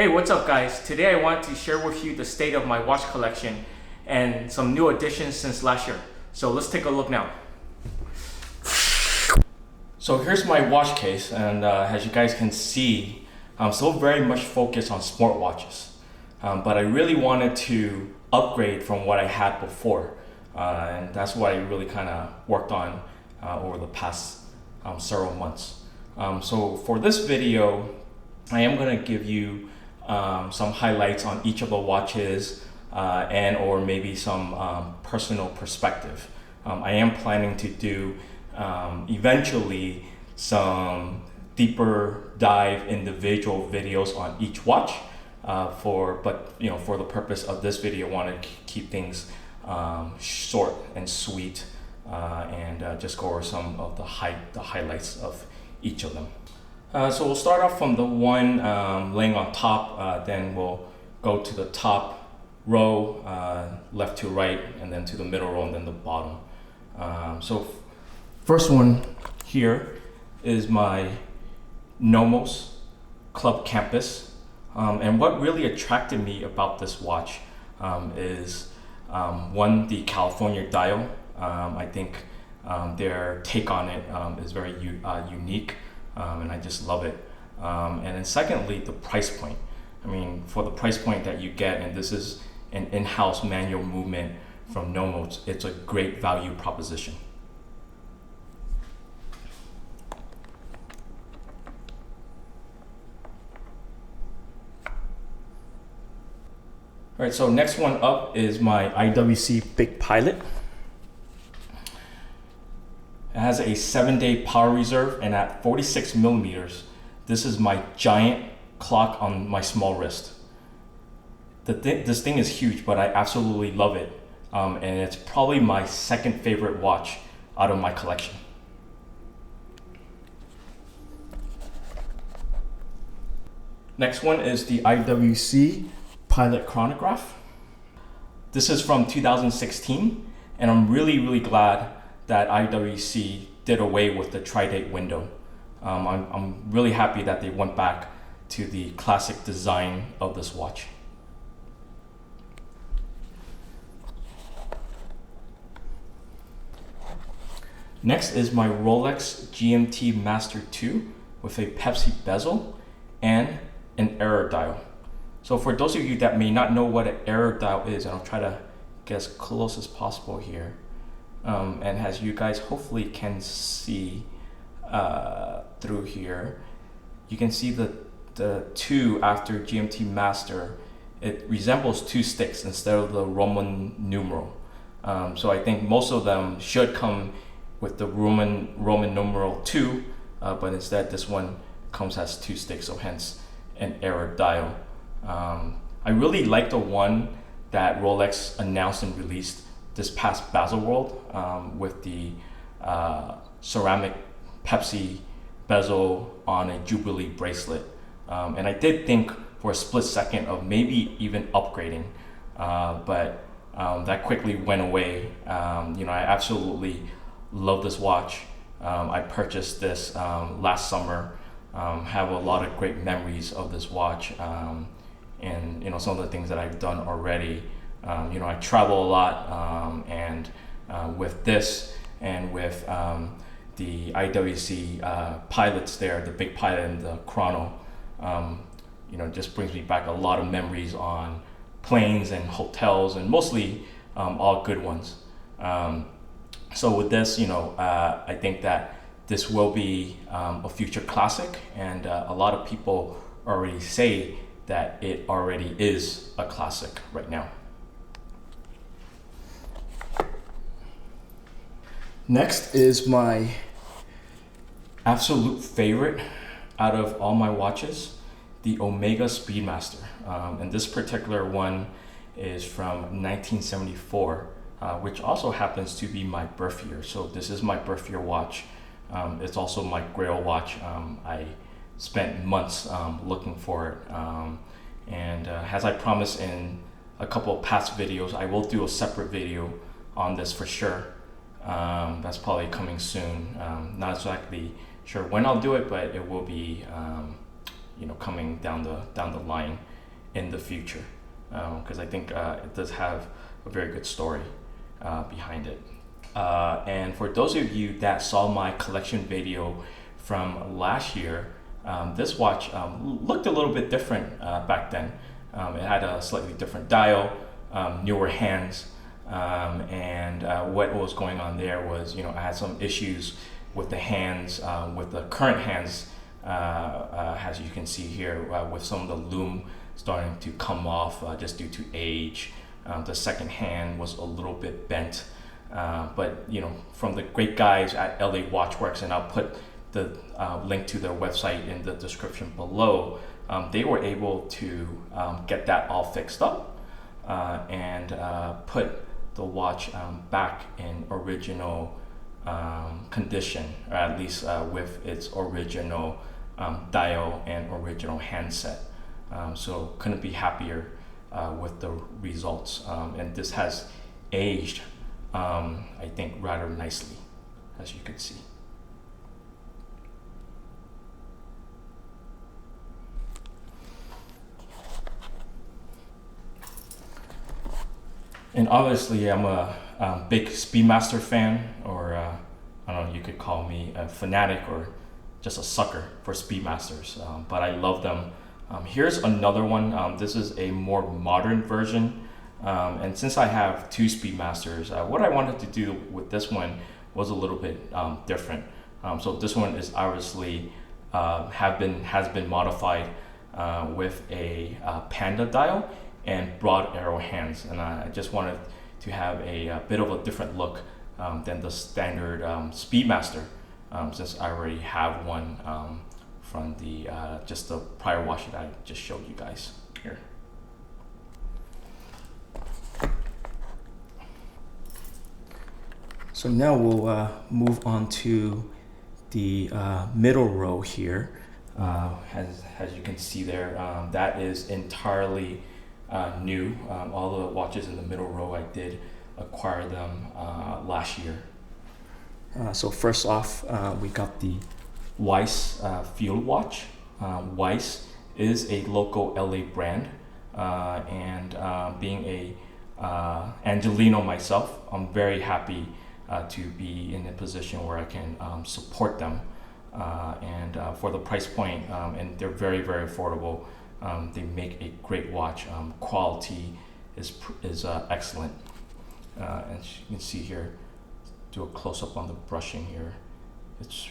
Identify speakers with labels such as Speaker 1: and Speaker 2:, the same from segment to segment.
Speaker 1: Hey, what's up guys? Today I want to share with you the state of my watch collection and some new additions since last year. So let's take a look now. So here's my watch case, and as you guys can see, I'm still very much focused on sport watches. But I really wanted to upgrade from what I had before. And that's what I really kind of worked on over the past several months. So for this video, I am going to give you some highlights on each of the watches and or maybe some personal perspective. I am planning to do eventually some deeper dive individual videos on each watch for the purpose of this video, I want to keep things short and sweet and just go over some of the highlights of each of them. So we'll start off from the one laying on top, then we'll go to the top row, left to right, and then to the middle row, and then the bottom. So first one here is my Nomos Club Campus. And what really attracted me about this watch is one, the California dial. I think their take on it is very unique. And I just love it. And then secondly, the price point. I mean, for the price point that you get, and this is an in-house manual movement from Nomos, it's a great value proposition. All right, so next one up is my IWC Big Pilot. It has a 7-day power reserve, and at 46 millimeters, this is my giant clock on my small wrist. This thing is huge, but I absolutely love it. And it's probably my second favorite watch out of my collection. Next one is the IWC Pilot Chronograph. This is from 2016, and I'm really glad that IWC did away with the tri-date window. I'm really happy that they went back to the classic design of this watch. Next is my Rolex GMT-Master II with a Pepsi bezel and an error dial. So for those of you that may not know what an error dial is, and I'll try to get as close as possible here. And as you guys hopefully can see through here, you can see the 2 after GMT Master. It resembles 2 sticks instead of the Roman numeral. So I think most of them should come with the Roman numeral 2, but instead this one comes as 2 sticks, so hence an error dial. I really like the one that Rolex announced and released this past Baselworld with the ceramic Pepsi bezel on a Jubilee bracelet. And I did think for a split second of maybe even upgrading, but that quickly went away. I absolutely love this watch. I purchased this last summer, have a lot of great memories of this watch, and some of the things that I've done already. I travel a lot, and with this and with the IWC pilots there, the Big Pilot and the Chrono, just brings me back a lot of memories on planes and hotels, and mostly all good ones. So with this, I think that this will be a future classic, and a lot of people already say that it already is a classic right now. Next is my absolute favorite out of all my watches, the Omega Speedmaster. And this particular one is from 1974, which also happens to be my birth year. So this is my birth year watch. It's also my grail watch. I spent months looking for it. And as I promised in a couple of past videos, I will do a separate video on this for sure. That's probably coming soon. Not exactly sure when I'll do it, but it will be coming down the line. in the future, because I think it does have a very good story behind it. And for those of you that saw my collection video from last year, this watch looked a little bit different back then. It had a slightly different dial, newer hands, and what was going on there was, I had some issues with the hands, with the current hands, as you can see here, with some of the lume starting to come off just due to age. The second hand was a little bit bent, but from the great guys at LA Watchworks, and I'll put the link to their website in the description below, they were able to get that all fixed up and put the watch back in original condition, or at least with its original dial and original handset. So couldn't be happier with the results, and this has aged I think rather nicely, as you can see. And obviously I'm a big Speedmaster fan, or I don't know, you could call me a fanatic or just a sucker for Speedmasters, but I love them. Here's another one. This is a more modern version, and since I have two Speedmasters, what I wanted to do with this one was a little bit different. So this one is obviously has been modified with a Panda dial and broad arrow hands, and I just wanted to have a bit of a different look than the standard Speedmaster, since I already have one from the just the prior watch that I just showed you guys here. So now we'll move on to the middle row here. As you can see there, that is entirely new. All the watches in the middle row, I did acquire them last year. So first off, we got the Weiss field watch. Weiss is a local LA brand, and being a Angelino myself, I'm very happy to be in a position where I can support them, and for the price point, and they're very, very affordable. They make a great watch. Quality is excellent. As you can see here, do a close-up on the brushing here. It's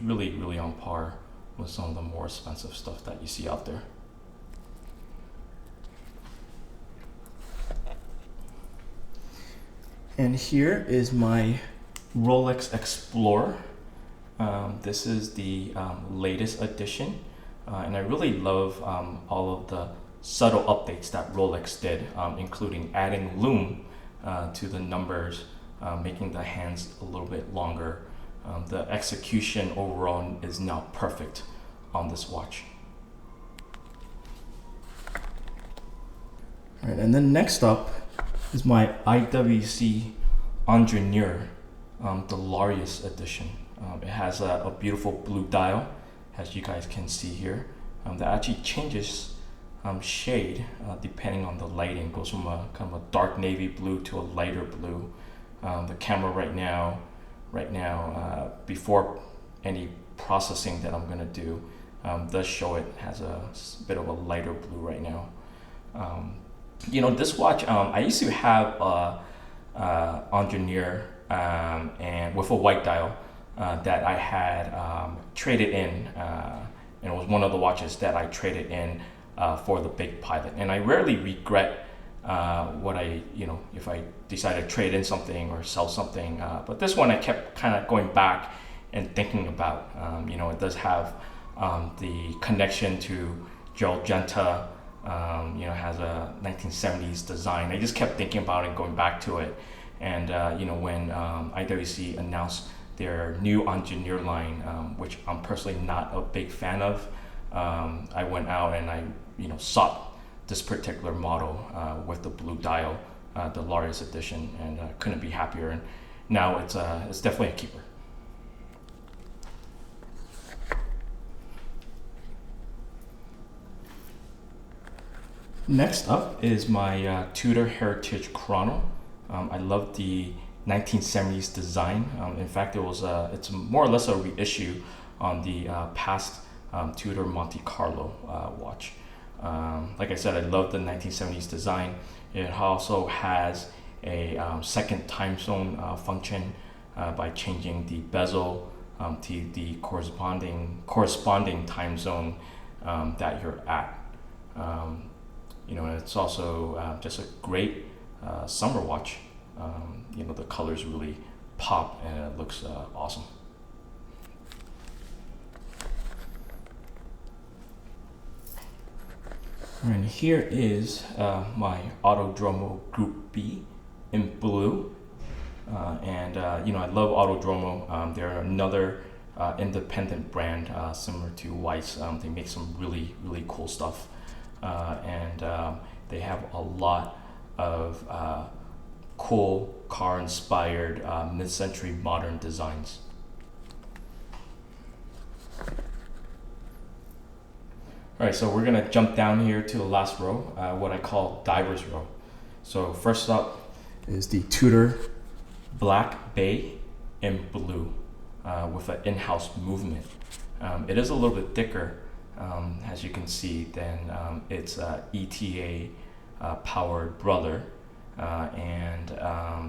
Speaker 1: really on par with some of the more expensive stuff that you see out there. And here is my Rolex Explorer. This is the latest edition. And I really love all of the subtle updates that Rolex did, including adding lume to the numbers, making the hands a little bit longer. The execution overall is now perfect on this watch. All right, and then next up is my IWC Ingenieur, the Laureus edition. It has a beautiful blue dial, as you guys can see here, that actually changes shade depending on the lighting. Goes from a kind of a dark navy blue to a lighter blue. The camera right now, before any processing that I'm gonna do, does show it has a bit of a lighter blue right now. This watch, I used to have a Ingenieur and with a white dial that I had traded in, and it was one of the watches that I traded in for the Big Pilot. And I rarely regret what if I decide to trade in something or sell something. But this one I kept kind of going back and thinking about. It does have the connection to Gerald Genta. Has a 1970s design. I just kept thinking about it, going back to it. And when IWC announced their new Ingenieur line, which I'm personally not a big fan of, I went out and I sought this particular model with the blue dial, the Laureus edition, and couldn't be happier. And now it's definitely a keeper. Next up is my Tudor Heritage Chrono. I love the 1970s design. In fact, it's more or less a reissue on the past Tudor Monte Carlo watch. Like I said, I love the 1970s design. It also has a second time zone function by changing the bezel to the corresponding time zone that you're at. It's also just a great summer watch. The colors really pop and it looks awesome. And here is my Autodromo Group B in blue. I love Autodromo. They're another independent brand similar to Weiss. They make some really, really cool stuff. They have a lot of cool car-inspired mid-century modern designs. All right, so we're gonna jump down here to the last row, what I call diver's row. So first up is the Tudor Black Bay in blue with an in-house movement. It is a little bit thicker, as you can see, than its ETA powered brother.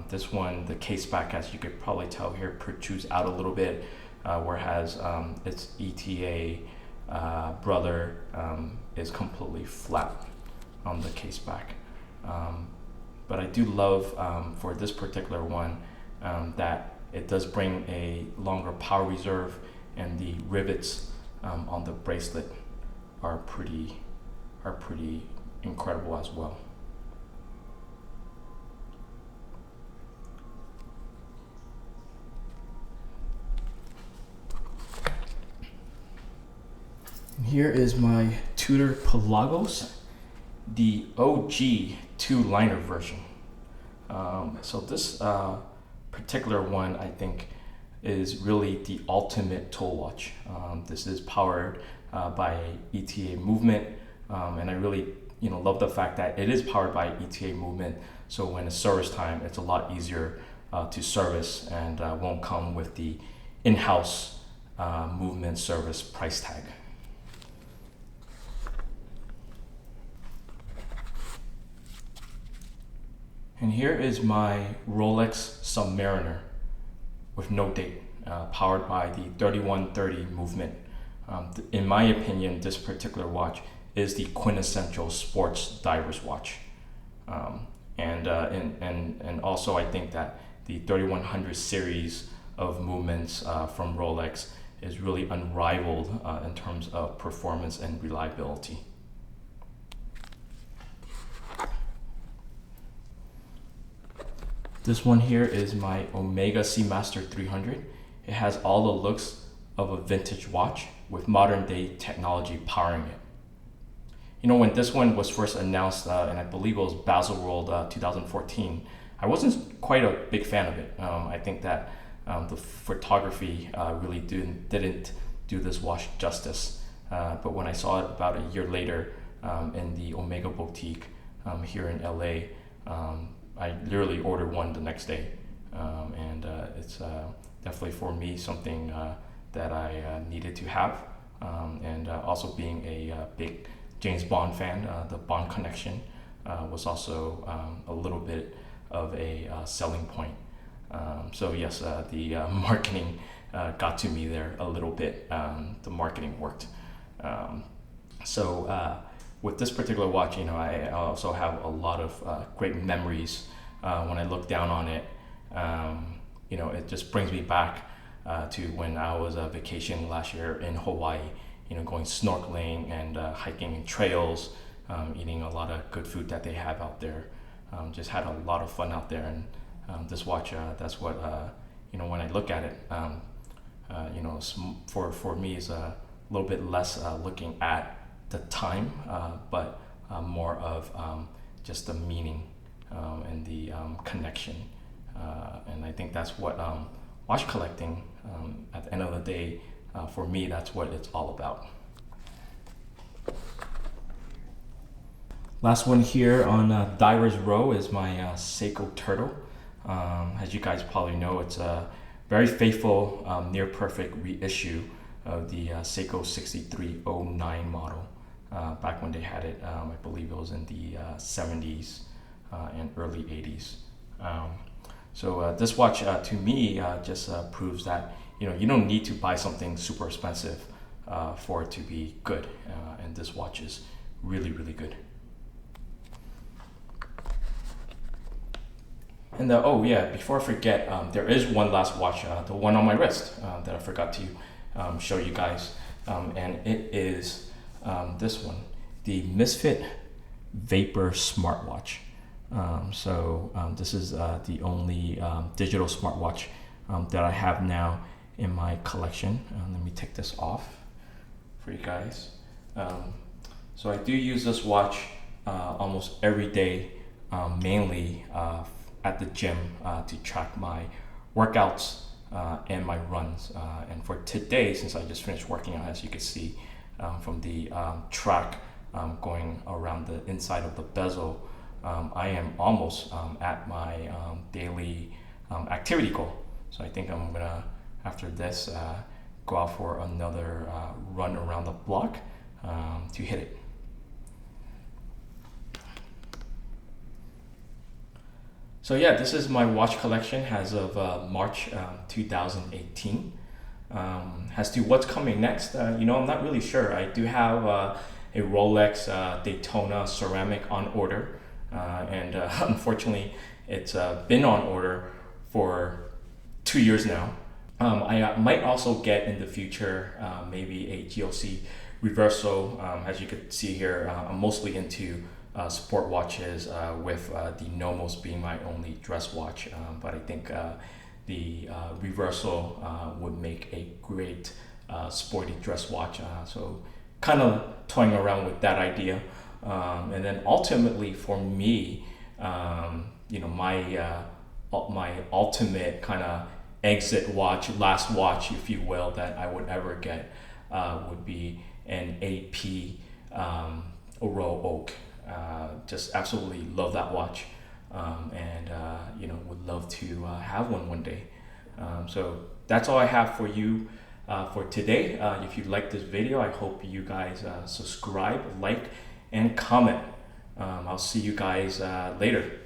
Speaker 1: This one, the case back, as you could probably tell here, protrudes out a little bit, whereas its ETA brother is completely flat on the case back. But I do love for this particular one that it does bring a longer power reserve, and the rivets on the bracelet are pretty incredible as well. Here is my Tudor Pelagos, the OG 2-liner version. So this particular one, I think, is really the ultimate tool watch. This is powered by ETA movement, and I really love the fact that it is powered by ETA movement. So when it's service time, it's a lot easier to service and won't come with the in-house movement service price tag. And here is my Rolex Submariner with no date, powered by the 3130 movement. In my opinion, this particular watch is the quintessential sports diver's watch. And also I think that the 3100 series of movements from Rolex is really unrivaled in terms of performance and reliability. This one here is my Omega Seamaster 300. It has all the looks of a vintage watch with modern day technology powering it. When this one was first announced, and I believe it was Baselworld 2014, I wasn't quite a big fan of it. I think that the photography really didn't do this watch justice. But when I saw it about a year later in the Omega Boutique here in LA, I literally ordered one the next day, and it's definitely for me something that I needed to have, and also being a big James Bond fan, the Bond connection was also a little bit of a selling point. So yes, the marketing got to me there a little bit. The marketing worked. With this particular watch, I also have a lot of great memories. When I look down on it, it just brings me back to when I was vacationing last year in Hawaii, going snorkeling and hiking in trails, eating a lot of good food that they have out there. Just had a lot of fun out there, and this watch, that's what, when I look at it, for me is a little bit less looking at the time, but more of just the meaning and the connection. And I think that's what watch collecting, at the end of the day, for me, that's what it's all about. Last one here on Diver's Row is my Seiko Turtle. As you guys probably know, it's a very faithful, near perfect reissue of the Seiko 6309 model. Back when they had it, I believe it was in the 70s and early 80s. So this watch to me just proves that you don't need to buy something super expensive for it to be good, and this watch is really good. And oh yeah, before I forget, there is one last watch, the one on my wrist that I forgot to show you guys, and it is this one, the Misfit Vapor smartwatch. This is the only digital smartwatch that I have now in my collection. Let me take this off for you guys. So I do use this watch almost every day, mainly at the gym to track my workouts and my runs. And for today, since I just finished working out, as you can see from the track going around the inside of the bezel, I am almost at my daily activity goal. So I think I'm gonna, after this, go out for another run around the block to hit it. So yeah, this is my watch collection as of March 2018. As to what's coming next, I'm not really sure. I do have a Rolex Daytona ceramic on order, and unfortunately it's been on order for 2 years now. I might also get in the future maybe a GLC reversal. As you can see here, I'm mostly into sport watches, with the Nomos being my only dress watch, but I think the reversal would make a great sporty dress watch, so kind of toying around with that idea. And then ultimately for me, my ultimate kind of exit watch, last watch if you will, that I would ever get would be an AP Royal Oak. Just absolutely love that watch, and would love to have one day. So that's all I have for you for today. If you like this video, I hope you guys subscribe, like, and comment. I'll see you guys later.